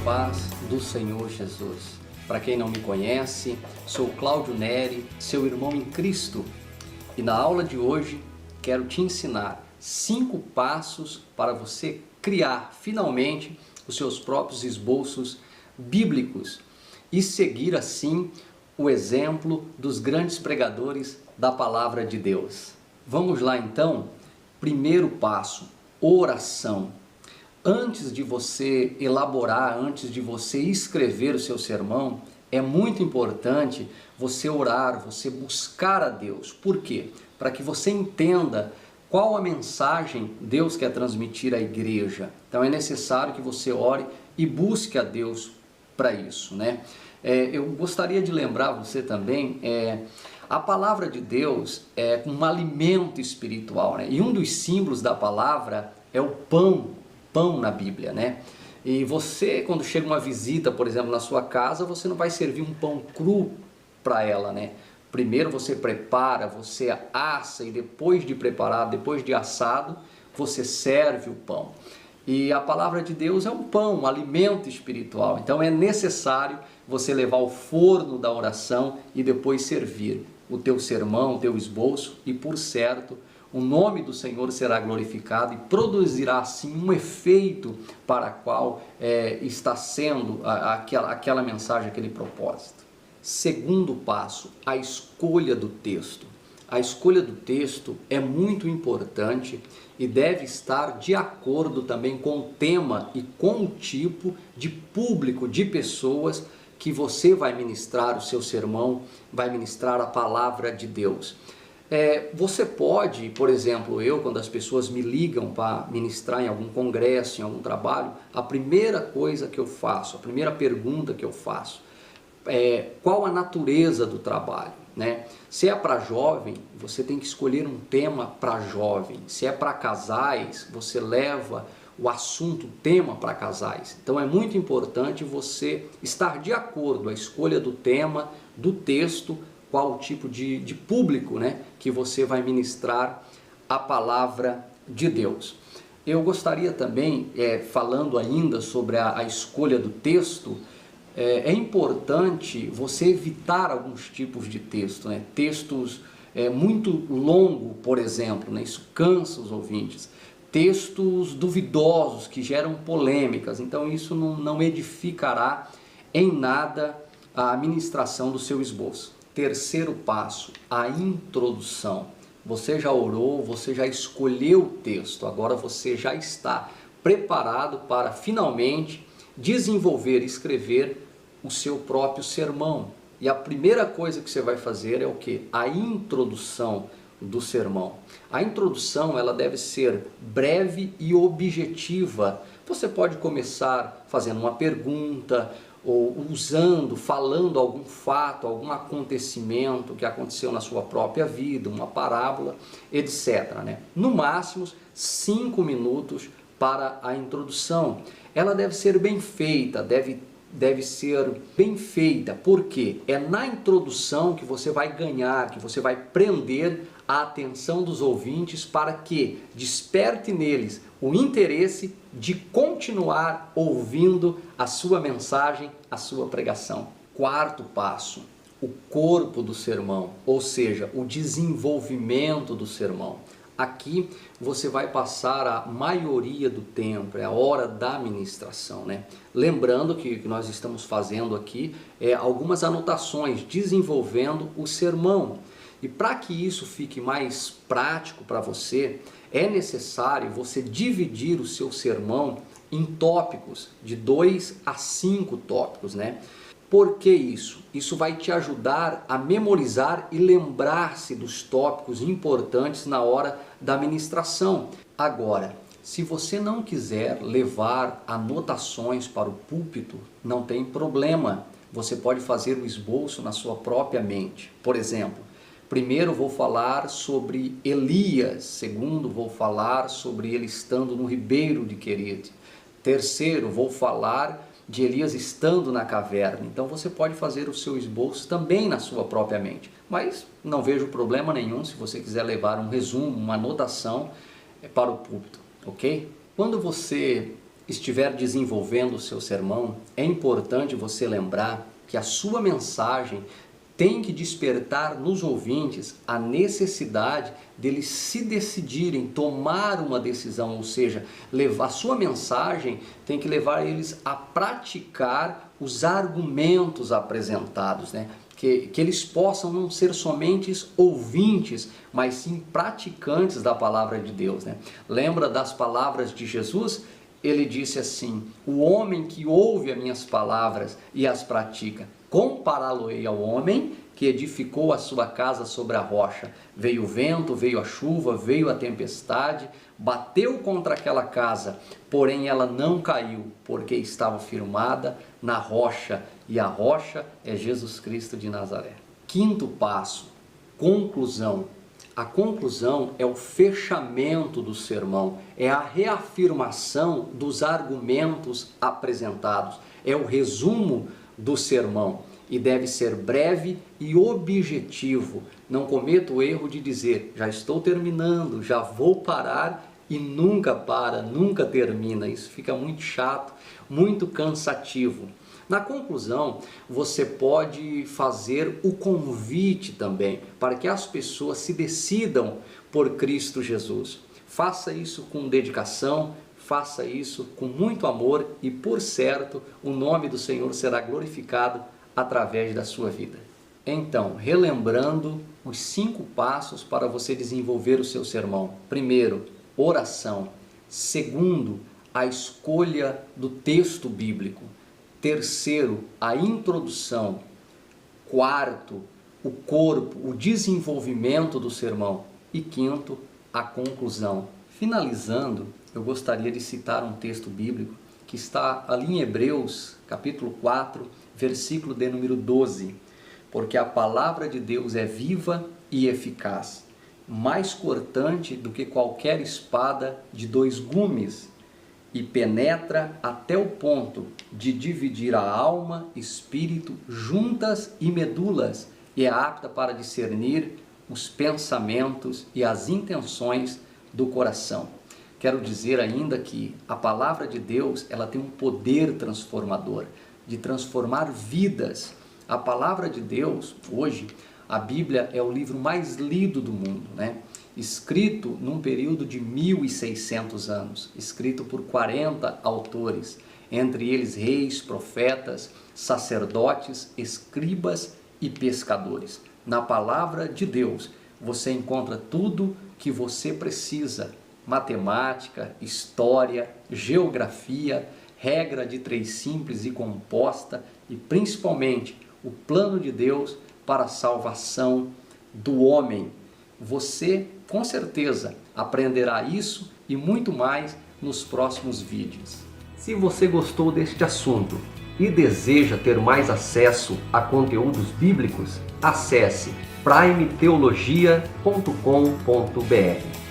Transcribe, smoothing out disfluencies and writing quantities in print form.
paz do Senhor Jesus. Para quem não me conhece, sou Cláudio Neri, seu irmão em Cristo, e na aula de hoje quero te ensinar 5 passos para você criar finalmente os seus próprios esboços bíblicos e seguir assim o exemplo dos grandes pregadores da palavra de Deus. Vamos lá então? Primeiro passo, oração. Antes de você elaborar, antes de você escrever o seu sermão, é muito importante você orar, você buscar a Deus. Por quê? Para que você entenda qual a mensagem Deus quer transmitir à igreja. Então é necessário que você ore e busque a Deus para isso, né? Eu gostaria de lembrar você também, a palavra de Deus é um alimento espiritual, né? E um dos símbolos da palavra é o pão na Bíblia, né? E você, quando chega uma visita, por exemplo, na sua casa, você não vai servir um pão cru para ela, né? Primeiro você prepara, você assa e depois de preparar, depois de assado, você serve o pão. E a palavra de Deus é um pão, um alimento espiritual. Então é necessário você levar ao forno da oração e depois servir o teu sermão, o teu esboço, e por certo, o nome do Senhor será glorificado e produzirá assim um efeito para qual está sendo aquela mensagem, aquele propósito. Segundo passo, a escolha do texto. A escolha do texto é muito importante e deve estar de acordo também com o tema e com o tipo de público, de pessoas que você vai ministrar o seu sermão, vai ministrar a palavra de Deus. Você pode, por exemplo, quando as pessoas me ligam para ministrar em algum congresso, em algum trabalho, a primeira coisa que eu faço, a primeira pergunta que eu faço qual a natureza do trabalho, né? Se é para jovem, você tem que escolher um tema para jovem. Se é para casais, você leva o assunto, o tema para casais. Então é muito importante você estar de acordo, a escolha do tema, do texto, qual o tipo de público, né, que você vai ministrar a palavra de Deus. Eu gostaria também, falando ainda sobre a escolha do texto, é importante você evitar alguns tipos de texto, né? Textos muito longos, por exemplo, né? Isso cansa os ouvintes. Textos duvidosos que geram polêmicas, então isso não edificará em nada a ministração do seu esboço. Terceiro passo, a introdução. Você já orou, você já escolheu o texto, agora você já está preparado para finalmente desenvolver e escrever o seu próprio sermão. E a primeira coisa que você vai fazer é o quê? A introdução do sermão. A introdução, ela deve ser breve e objetiva. Você pode começar fazendo uma pergunta, ou falando algum fato, algum acontecimento que aconteceu na sua própria vida, uma parábola, etc, né? No máximo 5 minutos para a introdução. Ela deve ser bem feita, deve ser bem feita, porque é na introdução que você vai ganhar, que você vai prender a atenção dos ouvintes para que desperte neles o interesse de continuar ouvindo a sua mensagem, a sua pregação. Quarto passo, o corpo do sermão, ou seja, o desenvolvimento do sermão. Aqui você vai passar a maioria do tempo, é a hora da ministração, né? Lembrando que nós estamos fazendo aqui algumas anotações, desenvolvendo o sermão. E para que isso fique mais prático para você, é necessário você dividir o seu sermão em tópicos, de 2 a 5 tópicos, né? Por que isso? Isso vai te ajudar a memorizar e lembrar-se dos tópicos importantes na hora da ministração. Agora, se você não quiser levar anotações para o púlpito, não tem problema. Você pode fazer o esboço na sua própria mente. Por exemplo, primeiro vou falar sobre Elias. Segundo, vou falar sobre ele estando no ribeiro de Querite. Terceiro, vou falar de Elias estando na caverna. Então você pode fazer o seu esboço também na sua própria mente. Mas não vejo problema nenhum se você quiser levar um resumo, uma anotação para o púlpito, ok? Quando você estiver desenvolvendo o seu sermão, é importante você lembrar que a sua mensagem tem que despertar nos ouvintes a necessidade deles se decidirem, tomar uma decisão, ou seja, levar a sua mensagem tem que levar eles a praticar os argumentos apresentados, né? Que eles possam não ser somente ouvintes, mas sim praticantes da palavra de Deus, né? Lembra das palavras de Jesus? Ele disse assim: o homem que ouve as minhas palavras e as pratica, compará-lo-ei ao homem que edificou a sua casa sobre a rocha. Veio o vento, veio a chuva, veio a tempestade, bateu contra aquela casa, porém ela não caiu, porque estava firmada na rocha, e a rocha é Jesus Cristo de Nazaré. Quinto passo, conclusão. A conclusão é o fechamento do sermão, é a reafirmação dos argumentos apresentados, é o resumo do sermão e deve ser breve e objetivo. Não cometa o erro de dizer: já estou terminando, já vou parar, e nunca para, nunca termina. Isso fica muito chato, muito cansativo. Na conclusão, você pode fazer o convite também para que as pessoas se decidam por Cristo Jesus. Faça isso com dedicação, faça isso com muito amor e, por certo, o nome do Senhor será glorificado através da sua vida. Então, relembrando os 5 passos para você desenvolver o seu sermão. Primeiro, oração. Segundo, a escolha do texto bíblico. Terceiro, a introdução. Quarto, o corpo, o desenvolvimento do sermão. E quinto, a conclusão. Finalizando, eu gostaria de citar um texto bíblico que está ali em Hebreus, capítulo 4, versículo de número 12. Porque a palavra de Deus é viva e eficaz, mais cortante do que qualquer espada de 2 gumes, e penetra até o ponto de dividir a alma, espírito, juntas e medulas, e é apta para discernir os pensamentos e as intenções do coração. Quero dizer ainda que a palavra de Deus, ela tem um poder transformador, de transformar vidas. A palavra de Deus, hoje, a Bíblia é o livro mais lido do mundo, né? Escrito num período de 1600 anos, escrito por 40 autores, entre eles reis, profetas, sacerdotes, escribas e pescadores. Na palavra de Deus, você encontra tudo que você precisa: matemática, história, geografia, regra de 3 simples e composta e principalmente o plano de Deus para a salvação do homem. Você com certeza aprenderá isso e muito mais nos próximos vídeos. Se você gostou deste assunto e deseja ter mais acesso a conteúdos bíblicos, acesse primeteologia.com.br.